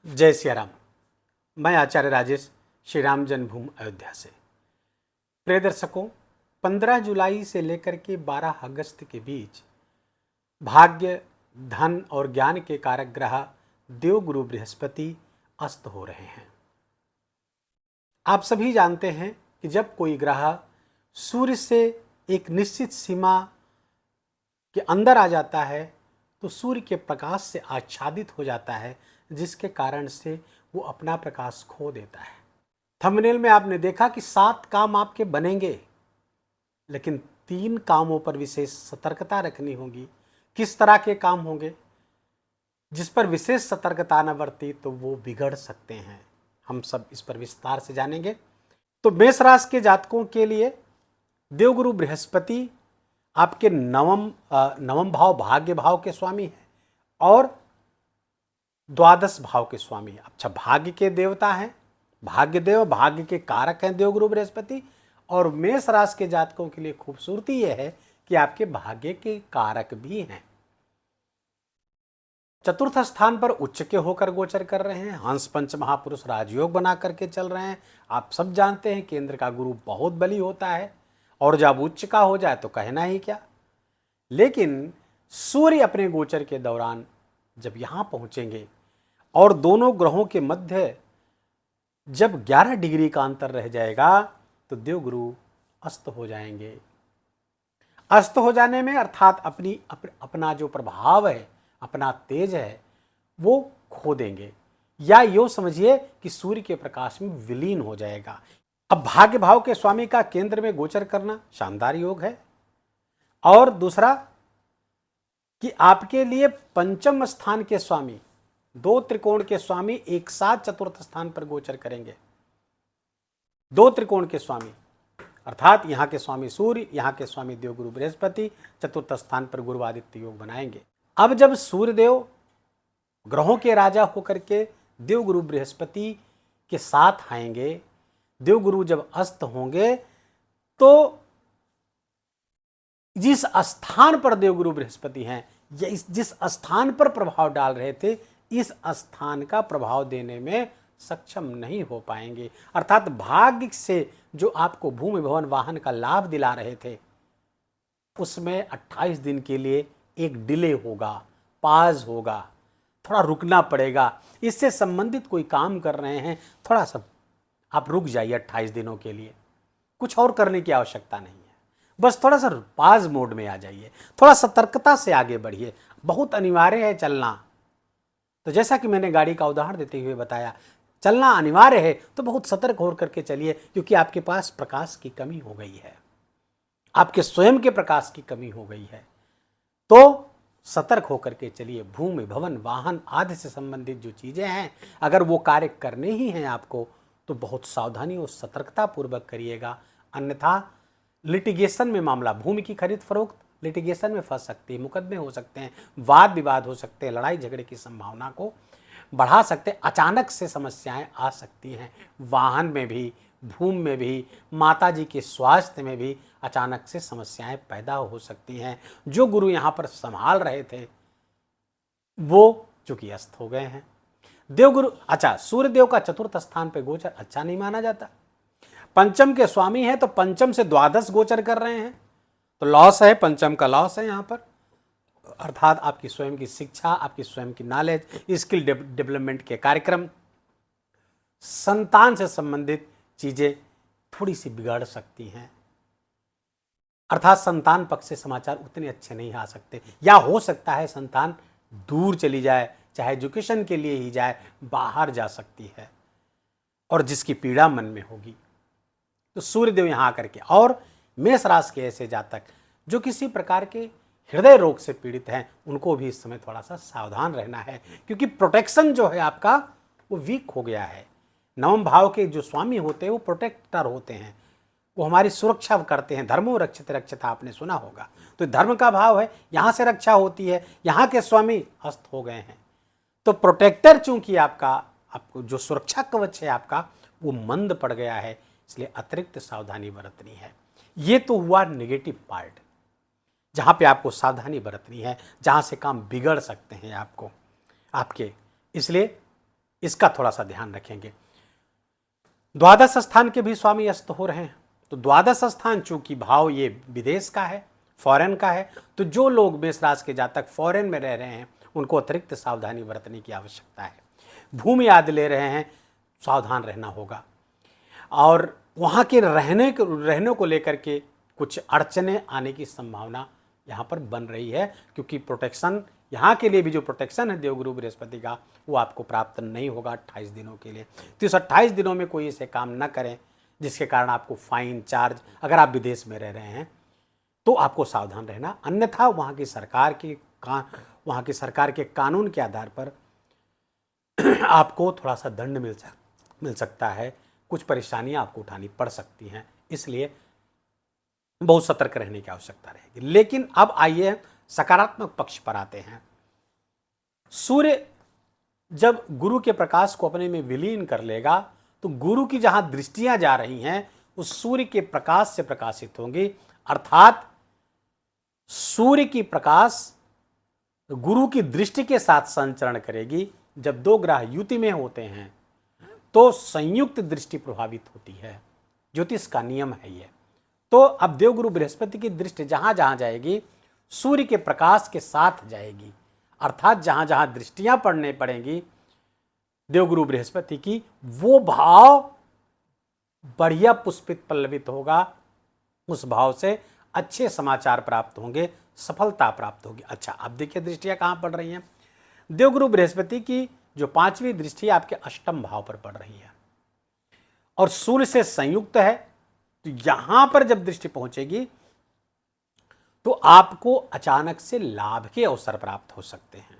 जय सिया राम। मैं आचार्य राजेश श्री राम जन्मभूमि अयोध्या से। प्रिय दर्शकों, 15 जुलाई से लेकर के 12 अगस्त के बीच भाग्य, धन और ज्ञान के कारक ग्रह देवगुरु बृहस्पति अस्त हो रहे हैं। आप सभी जानते हैं कि जब कोई ग्रह सूर्य से एक निश्चित सीमा के अंदर आ जाता है तो सूर्य के प्रकाश से आच्छादित हो जाता है, जिसके कारण से वो अपना प्रकाश खो देता है। थंबनेल में आपने देखा कि 7 काम आपके बनेंगे, लेकिन 3 कामों पर विशेष सतर्कता रखनी होगी। किस तरह के काम होंगे? जिस पर विशेष सतर्कता न बरती तो वो बिगड़ सकते हैं। हम सब इस पर विस्तार से जानेंगे। तो मेष राशि के जातकों के लिए देवगुरु बृहस्पति आपके नवम भाव भाग्य भाव के स्वामी है और द्वादश भाव के स्वामी। अच्छा, भाग्य के देवता हैं, भाग्य देव, भाग्य के कारक हैं देवगुरु बृहस्पति। और मेष राशि के जातकों के लिए खूबसूरती यह है कि आपके भाग्य के कारक भी हैं। चतुर्थ स्थान पर उच्च के होकर गोचर कर रहे हैं। हंस पंच महापुरुष राजयोग बना करके चल रहे हैं। आप सब जानते हैं केंद्र का गुरु बहुत बली होता है और जब उच्च का हो जाए तो कहना ही क्या। लेकिन सूर्य अपने गोचर के दौरान जब यहां पहुंचेंगे और दोनों ग्रहों के मध्य जब 11 डिग्री का अंतर रह जाएगा तो देवगुरु अस्त हो जाएंगे। अस्त हो जाने में अर्थात अपना जो प्रभाव है, अपना तेज है, वो खो देंगे, या यो समझिए कि सूर्य के प्रकाश में विलीन हो जाएगा। अब भाग्य भाव के स्वामी का केंद्र में गोचर करना शानदार योग है। और दूसरा कि आपके लिए पंचम स्थान के स्वामी, 2 त्रिकोण के स्वामी एक साथ चतुर्थ स्थान पर गोचर करेंगे। 2 त्रिकोण के स्वामी अर्थात यहां के स्वामी सूर्य, यहां के स्वामी देवगुरु बृहस्पति चतुर्थ स्थान पर गुरु आदित्य योग बनाएंगे। अब जब सूर्यदेव ग्रहों के राजा होकर के देवगुरु बृहस्पति के साथ आएंगे, देवगुरु जब अस्त होंगे तो जिस स्थान पर देवगुरु बृहस्पति हैं या जिस स्थान पर प्रभाव डाल रहे थे, इस स्थान का प्रभाव देने में सक्षम नहीं हो पाएंगे। अर्थात भाग्य से जो आपको भूमि भवन वाहन का लाभ दिला रहे थे, उसमें 28 दिन के लिए एक डिले होगा, पाज होगा, थोड़ा रुकना पड़ेगा। इससे संबंधित कोई काम कर रहे हैं, थोड़ा सा आप रुक जाइए 28 दिनों के लिए। कुछ और करने की आवश्यकता नहीं है, बस थोड़ा सा पाज मोड में आ जाइए, थोड़ा सतर्कता से आगे बढ़िए। बहुत अनिवार्य है चलना। तो जैसा कि मैंने गाड़ी का उदाहरण देते हुए बताया, चलना अनिवार्य है तो बहुत सतर्क होकर के चलिए, क्योंकि आपके पास प्रकाश की कमी हो गई है, आपके स्वयं के प्रकाश की कमी हो गई है। तो सतर्क होकर के चलिए। भूमि भवन वाहन आदि से संबंधित जो चीजें हैं, अगर वो कार्य करने ही हैं आपको, तो बहुत सावधानी और सतर्कता पूर्वक करिएगा। अन्यथा लिटिगेशन में मामला, भूमि की खरीद फरोख्त लिटिगेशन में फंस सकती है, मुकदमे हो सकते हैं, वाद विवाद हो सकते हैं, लड़ाई झगड़े की संभावना को बढ़ा सकते हैं, अचानक से समस्याएं आ सकती हैं। वाहन में भी, भूमि में भी, माता जी के स्वास्थ्य में भी अचानक से समस्याएं पैदा हो सकती हैं। जो गुरु यहाँ पर संभाल रहे थे वो चूंकि अस्त हो गए हैं। देवगुरु, अच्छा, सूर्यदेव का चतुर्थ स्थान पे गोचर अच्छा नहीं माना जाता। पंचम के स्वामी है तो पंचम से द्वादश गोचर कर रहे हैं, तो लॉस है, पंचम का लॉस है यहाँ पर। अर्थात आपकी स्वयं की शिक्षा, आपकी स्वयं की नॉलेज, स्किल डेवलपमेंट के कार्यक्रम, संतान से संबंधित चीजें थोड़ी सी बिगड़ सकती हैं। अर्थात संतान पक्ष से समाचार उतने अच्छे नहीं आ सकते, या हो सकता है संतान दूर चली जाए, चाहे एजुकेशन के लिए ही जाए, बाहर जा सकती है, और जिसकी पीड़ा मन में होगी। तो सूर्यदेव यहां आकर के, और मेष राशि के ऐसे जातक जो किसी प्रकार के हृदय रोग से पीड़ित हैं, उनको भी इस समय थोड़ा सा सावधान रहना है, क्योंकि प्रोटेक्शन जो है आपका वो वीक हो गया है। नवम भाव के जो स्वामी होते हैं वो प्रोटेक्टर होते हैं, वो हमारी सुरक्षा करते हैं। धर्मो रक्षित रक्षिता आपने सुना होगा, तो धर्म का भाव है, यहां से रक्षा होती है। यहाँ के स्वामी अस्त हो गए हैं, तो प्रोटेक्टर चूंकि आपको जो सुरक्षा कवच है आपका वो मंद पड़ गया है, इसलिए अतिरिक्त सावधानी बरतनी है। ये तो हुआ नेगेटिव पार्ट, जहां पे आपको सावधानी बरतनी है, जहां से काम बिगड़ सकते हैं आपके। इसलिए इसका थोड़ा सा ध्यान रखेंगे। द्वादश स्थान के भी स्वामी अस्त हो रहे हैं, तो द्वादश स्थान चूंकि भाव ये विदेश का है, फॉरेन का है, तो जो लोग मेष राशि के जातक फॉरेन में रह रहे हैं उनको अतिरिक्त सावधानी बरतने की आवश्यकता है। भूमि आदि ले रहे हैं, सावधान रहना होगा। और वहाँ के रहने को लेकर के कुछ अड़चने आने की संभावना यहाँ पर बन रही है, क्योंकि प्रोटेक्शन यहाँ के लिए भी जो प्रोटेक्शन है देवगुरु बृहस्पति का वो आपको प्राप्त नहीं होगा 28 दिनों के लिए। तो इस 28 दिनों में कोई ऐसे काम ना करें जिसके कारण आपको फाइन चार्ज, अगर आप विदेश में रह रहे हैं तो आपको सावधान रहना, अन्यथा वहाँ की सरकार के कानून के आधार पर आपको थोड़ा सा दंड मिल सकता है, कुछ परेशानियां आपको उठानी पड़ सकती हैं, इसलिए बहुत सतर्क रहने की आवश्यकता रहेगी। लेकिन अब आइए सकारात्मक पक्ष पर आते हैं। सूर्य जब गुरु के प्रकाश को अपने में विलीन कर लेगा तो गुरु की जहां दृष्टियां जा रही हैं उस सूर्य के प्रकाश से प्रकाशित होंगी, अर्थात सूर्य की प्रकाश गुरु की दृष्टि के साथ संचरण करेगी। जब दो ग्रह युति में होते हैं तो संयुक्त दृष्टि प्रभावित होती है, ज्योतिष का नियम है ये। तो अब देवगुरु बृहस्पति की दृष्टि जहां जहां जाएगी सूर्य के प्रकाश के साथ जाएगी, अर्थात जहां जहां दृष्टियां पड़ने पड़ेंगी देवगुरु बृहस्पति की, वो भाव बढ़िया पुष्पित पल्लवित होगा, उस भाव से अच्छे समाचार प्राप्त होंगे, सफलता प्राप्त होगी। अच्छा, अब देखिए दृष्टियां कहां पड़ रही हैं। देवगुरु बृहस्पति की जो 5वीं दृष्टि आपके अष्टम भाव पर पड़ रही है और सूर्य से संयुक्त है, तो यहां पर जब दृष्टि पहुंचेगी तो आपको अचानक से लाभ के अवसर प्राप्त हो सकते हैं।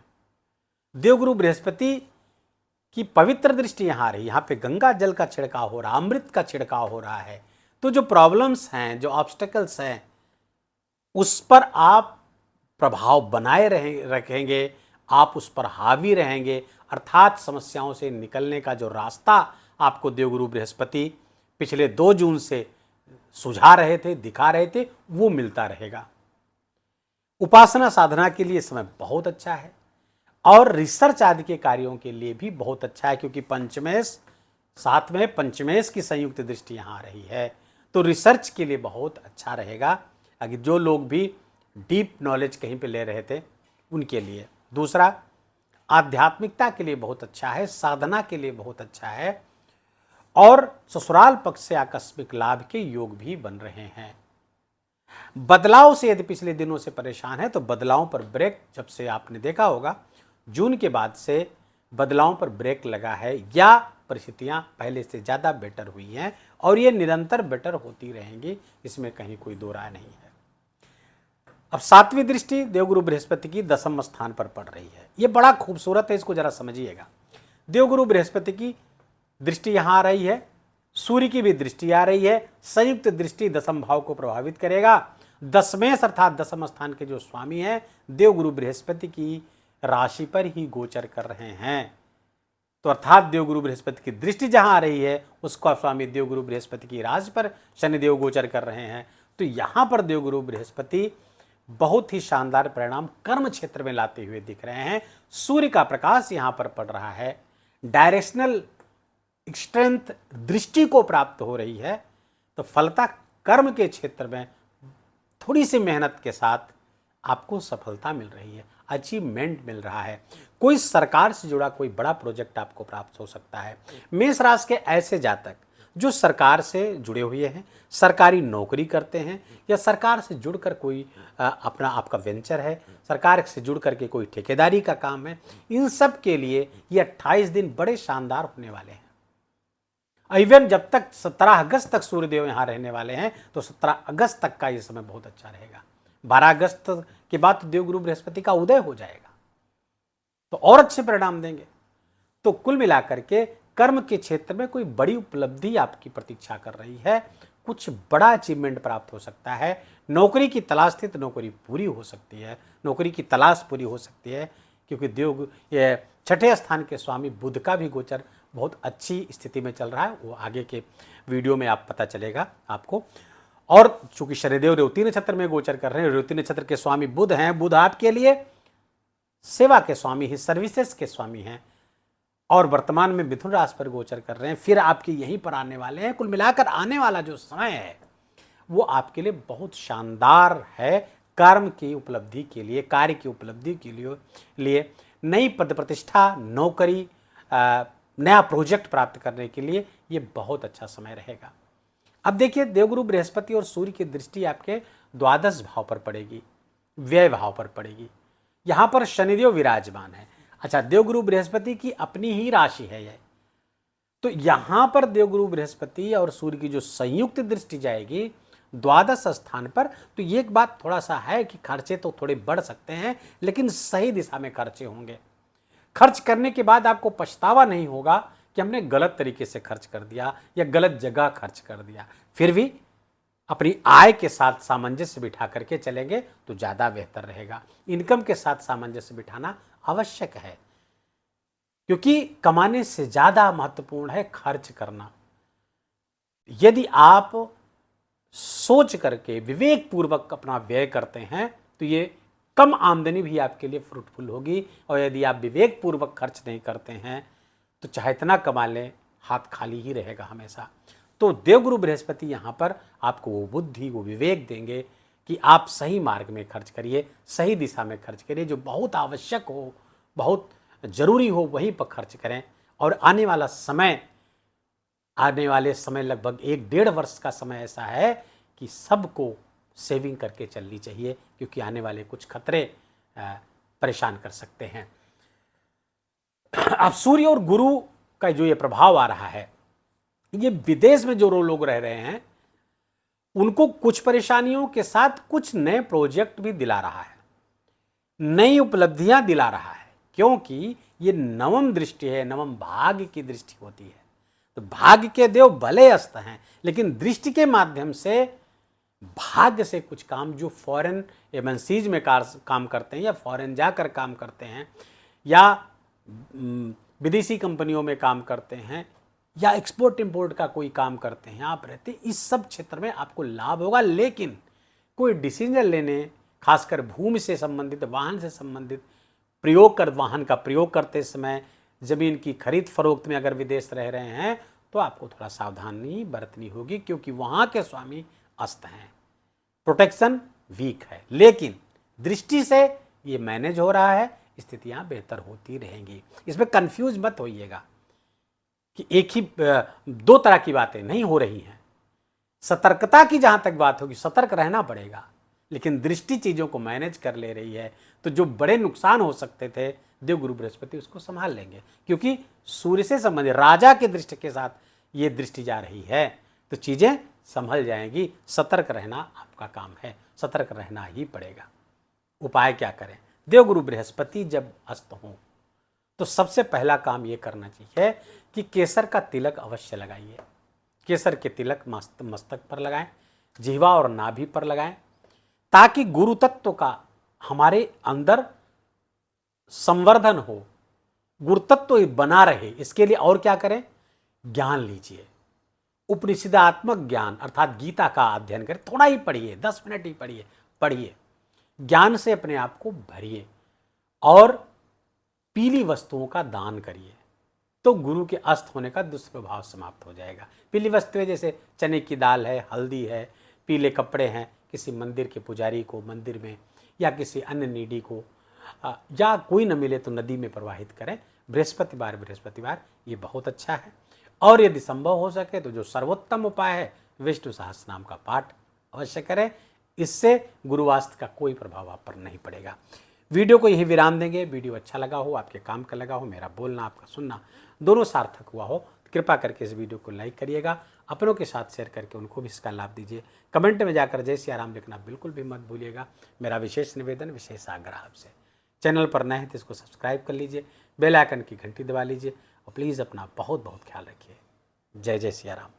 देवगुरु बृहस्पति की पवित्र दृष्टि यहां आ रही, यहां पे गंगा जल का छिड़काव हो रहा, अमृत का छिड़काव हो रहा है, तो जो प्रॉब्लम्स हैं, जो ऑब्स्टेकल्स हैं, उस पर आप प्रभाव बनाए रखेंगे, आप उस पर हावी रहेंगे, अर्थात समस्याओं से निकलने का जो रास्ता आपको देवगुरु बृहस्पति पिछले 2 जून से सुझा रहे थे, दिखा रहे थे, वो मिलता रहेगा। उपासना साधना के लिए समय बहुत अच्छा है और रिसर्च आदि के कार्यों के लिए भी बहुत अच्छा है, क्योंकि पंचमेश, साथ में पंचमेश की संयुक्त दृष्टि यहाँ आ रही है, तो रिसर्च के लिए बहुत अच्छा रहेगा। अगर जो लोग भी डीप नॉलेज कहीं पे ले रहे थे उनके लिए। दूसरा, आध्यात्मिकता के लिए बहुत अच्छा है, साधना के लिए बहुत अच्छा है, और ससुराल पक्ष से आकस्मिक लाभ के योग भी बन रहे हैं। बदलाव से यदि पिछले दिनों से परेशान है तो बदलावों पर ब्रेक, जब से आपने देखा होगा जून के बाद से बदलावों पर ब्रेक लगा है, या परिस्थितियां पहले से ज़्यादा बेटर हुई हैं और ये निरंतर बेटर होती रहेंगी, इसमें कहीं कोई दो राय नहीं है। अब 7वीं दृष्टि देवगुरु बृहस्पति की 10वें स्थान पर पड़ रही है, ये बड़ा खूबसूरत है, इसको जरा समझिएगा। देवगुरु बृहस्पति की दृष्टि यहाँ आ रही है, सूर्य की भी दृष्टि आ रही है, संयुक्त दृष्टि 10वें भाव को प्रभावित करेगा। 10वें अर्थात 10वें स्थान के जो स्वामी हैं देवगुरु बृहस्पति की राशि पर ही गोचर कर रहे हैं, तो अर्थात देवगुरु बृहस्पति की दृष्टि जहां आ रही है उसका स्वामी देवगुरु बृहस्पति की राशि पर शनिदेव गोचर कर रहे हैं, तो यहां पर देवगुरु बृहस्पति बहुत ही शानदार परिणाम कर्म क्षेत्र में लाते हुए दिख रहे हैं। सूर्य का प्रकाश यहां पर पड़ रहा है, डायरेक्शनल स्ट्रेंथ दृष्टि को प्राप्त हो रही है, तो फलता कर्म के क्षेत्र में थोड़ी सी मेहनत के साथ आपको सफलता मिल रही है, अचीवमेंट मिल रहा है। कोई सरकार से जुड़ा कोई बड़ा प्रोजेक्ट आपको प्राप्त हो सकता है। मेष राशि के ऐसे जातक जो सरकार से जुड़े हुए हैं, सरकारी नौकरी करते हैं, या सरकार से जुड़कर कोई अपना आपका वेंचर है, सरकार से जुड़ करके कोई ठेकेदारी का काम है, इन सब के लिए ये 28 दिन बड़े शानदार होने वाले हैं। इवन जब तक 17 अगस्त तक सूर्यदेव यहाँ रहने वाले हैं तो 17 अगस्त तक का ये समय बहुत अच्छा रहेगा। 12 अगस्त के बाद तो देवगुरु बृहस्पति का उदय हो जाएगा, तो और अच्छे परिणाम देंगे। तो कुल मिलाकर के कर्म के क्षेत्र में कोई बड़ी उपलब्धि आपकी प्रतीक्षा कर रही है, कुछ बड़ा अचीवमेंट प्राप्त हो सकता है। नौकरी की तलाश थी तो नौकरी पूरी हो सकती है, नौकरी की तलाश पूरी हो सकती है, क्योंकि देव ये 6ठे स्थान के स्वामी बुध का भी गोचर बहुत अच्छी स्थिति में चल रहा है, वो आगे के वीडियो में आप पता चलेगा आपको। और चूंकि शनिदेव रेवती नक्षत्र में गोचर कर रहे हैं, रेवती नक्षत्र के स्वामी बुध हैं, बुध आपके लिए सेवा के स्वामी ही, सर्विसेज के स्वामी हैं, और वर्तमान में मिथुन राशि पर गोचर कर रहे हैं, फिर आपके यहीं पर आने वाले हैं। कुल मिलाकर आने वाला जो समय है वो आपके लिए बहुत शानदार है, कर्म की उपलब्धि के लिए, कार्य की उपलब्धि के लिए नई पद प्रतिष्ठा, नौकरी, नया प्रोजेक्ट प्राप्त करने के लिए ये बहुत अच्छा समय रहेगा। अब देखिए, देवगुरु बृहस्पति और सूर्य की दृष्टि आपके द्वादश भाव पर पड़ेगी, व्यय भाव पर पड़ेगी। यहां पर शनिदेव विराजमान है। अच्छा, देवगुरु बृहस्पति की अपनी ही राशि है यह, तो यहां पर देवगुरु बृहस्पति और सूर्य की जो संयुक्त दृष्टि जाएगी द्वादश स्थान पर, तो ये एक बात थोड़ा सा है कि खर्चे तो थोड़े बढ़ सकते हैं, लेकिन सही दिशा में खर्चे होंगे। खर्च करने के बाद आपको पछतावा नहीं होगा कि हमने गलत तरीके से खर्च कर दिया या गलत जगह खर्च कर दिया। फिर भी अपनी आय के साथ सामंजस्य बिठा करके चलेंगे तो ज़्यादा बेहतर रहेगा। इनकम के साथ सामंजस्य बिठाना आवश्यक है, क्योंकि कमाने से ज़्यादा महत्वपूर्ण है खर्च करना। यदि आप सोच करके विवेक पूर्वक अपना व्यय करते हैं तो ये कम आमदनी भी आपके लिए फ्रूटफुल होगी, और यदि आप विवेक पूर्वक खर्च नहीं करते हैं तो चाहे इतना कमा लें, हाथ खाली ही रहेगा हमेशा। तो देवगुरु बृहस्पति यहाँ पर आपको वो बुद्धि, वो विवेक देंगे कि आप सही मार्ग में खर्च करिए, सही दिशा में खर्च करिए, जो बहुत आवश्यक हो, बहुत जरूरी हो वहीं पर खर्च करें। और आने वाले समय लगभग 1-1.5 वर्ष का समय ऐसा है कि सबको सेविंग करके चलनी चाहिए, क्योंकि आने वाले कुछ खतरे परेशान कर सकते हैं। अब सूर्य और गुरु का जो ये प्रभाव आ रहा है, ये विदेश में जो लोग रह रहे हैं उनको कुछ परेशानियों के साथ कुछ नए प्रोजेक्ट भी दिला रहा है, नई उपलब्धियां दिला रहा है, क्योंकि ये नवम दृष्टि है, नवम भाग्य की दृष्टि होती है। तो भाग्य के देव भले अस्त हैं, लेकिन दृष्टि के माध्यम से भाग्य से कुछ काम, जो फॉरेन एजेंसीज में काम करते हैं या फॉरेन जाकर काम करते हैं या विदेशी कंपनियों में काम करते हैं या एक्सपोर्ट इंपोर्ट का कोई काम करते हैं, आप रहते, इस सब क्षेत्र में आपको लाभ होगा। लेकिन कोई डिसीजन लेने, खासकर भूमि से संबंधित, वाहन से संबंधित वाहन का प्रयोग करते समय, ज़मीन की खरीद फरोख्त में अगर विदेश रह रहे हैं तो आपको थोड़ा सावधानी बरतनी होगी, क्योंकि वहाँ के स्वामी अस्त हैं, प्रोटेक्शन वीक है। लेकिन दृष्टि से ये मैनेज हो रहा है, स्थितियाँ बेहतर होती रहेंगी। इसमें कंफ्यूज मत होइएगा कि एक ही 2 तरह की बातें नहीं हो रही हैं। सतर्कता की जहाँ तक बात होगी, सतर्क रहना पड़ेगा, लेकिन दृष्टि चीज़ों को मैनेज कर ले रही है, तो जो बड़े नुकसान हो सकते थे देवगुरु बृहस्पति उसको संभाल लेंगे, क्योंकि सूर्य से संबंधित राजा के दृष्टि के साथ ये दृष्टि जा रही है, तो चीज़ें संभल जाएंगी। सतर्क रहना आपका काम है, सतर्क रहना ही पड़ेगा। उपाय क्या करें? देवगुरु बृहस्पति जब अस्त हों तो सबसे पहला काम ये करना चाहिए कि केसर का तिलक अवश्य लगाइए। केसर के तिलक मस्तक पर लगाएं, जिह्वा और नाभि पर लगाएं, ताकि गुरु तत्व का हमारे अंदर संवर्धन हो, गुरु तत्व बना रहे। इसके लिए और क्या करें? ज्ञान लीजिए, उपनिषदात्मक ज्ञान अर्थात गीता का अध्ययन करें। थोड़ा ही पढ़िए, 10 मिनट ही पढ़िए, ज्ञान से अपने आप को भरिए और पीली वस्तुओं का दान करिए, तो गुरु के अस्त होने का दुष्प्रभाव समाप्त हो जाएगा। पीली वस्तुएं जैसे चने की दाल है, हल्दी है, पीले कपड़े हैं, किसी मंदिर के पुजारी को मंदिर में, या किसी अन्य नीडी को, या कोई न मिले तो नदी में प्रवाहित करें। बृहस्पतिवार ये बहुत अच्छा है। और यदि संभव हो सके तो जो सर्वोत्तम उपाय है, विष्णु सहस्रनाम का पाठ अवश्य करें। इससे गुरुवास्त का कोई प्रभाव आप पर नहीं पड़ेगा। वीडियो को यही विराम देंगे। वीडियो अच्छा लगा हो, आपके काम का लगा हो, मेरा बोलना आपका सुनना दोनों सार्थक हुआ हो, कृपा करके इस वीडियो को लाइक करिएगा, अपनों के साथ शेयर करके उनको भी इसका लाभ दीजिए। कमेंट में जाकर जय सिया राम लिखना बिल्कुल भी मत भूलिएगा। मेरा विशेष निवेदन, विशेष आग्रह आपसे। चैनल पर नए हैं तो इसको सब्सक्राइब कर लीजिए, बेल आइकन की घंटी दबा लीजिए, और प्लीज़ अपना बहुत बहुत ख्याल रखिए। जय जय सिया राम।